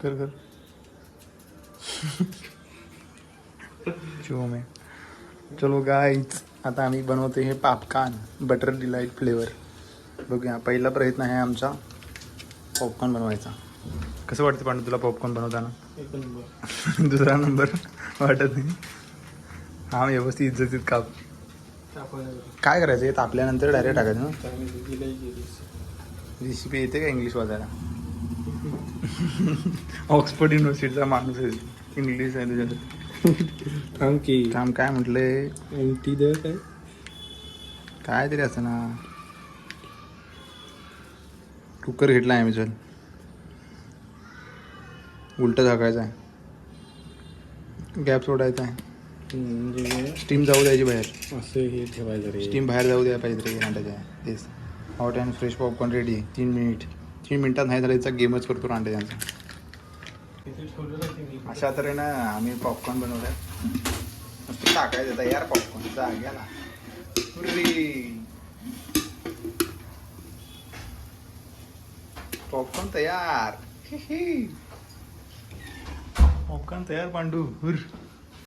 कर कर जो में चलो गाईज आता आम्ही बनवतो हे पॉपकॉर्न बटर डिलाईट फ्लेवर. बघूया पहिला प्रयत्न आहे आमचा पॉपकॉर्न बनवायचा. कसं वाटतं पांडू तुला पॉपकॉर्न बनवताना? एक नंबर. दुसरा नंबर वाटत नाही. हा व्यवस्थित इज्जतीत काप. काय करायचं हे तापल्यानंतर डायरेक्ट टाकायचं ना. रेसिपी येते का इंग्लिश वाचायला? ऑक्सफर्ड युनिव्हर्सिटीचा माणूस आहे. इंग्लिश आहे तुझ्याकडे. थांब की काम काय म्हटले? एमटी दे काय काय तरी असं ना. कुकर घेतला आहे मी. चल उलटं झाकायचं आहे. गॅप सोडायचा आहे. म्हणजे स्टीम जाऊ द्यायची बाहेर. असं हे ठेवायचं रे. स्टीम बाहेर जाऊ द्यायला पाहिजे रे अंड्याच्या. तेच hot and fresh popcorn ready. 3 मिनिटात नाही झालं गेमच करतो अंड्याचा. अशा तऱ्हेनं आम्ही पॉपकॉर्न बनवलाय. नुसतं टाकायचं तयार पॉपकॉर्न जाग्याला. पॉपकॉर्न तयार. पॉपकॉर्न तयार पांडू. हुर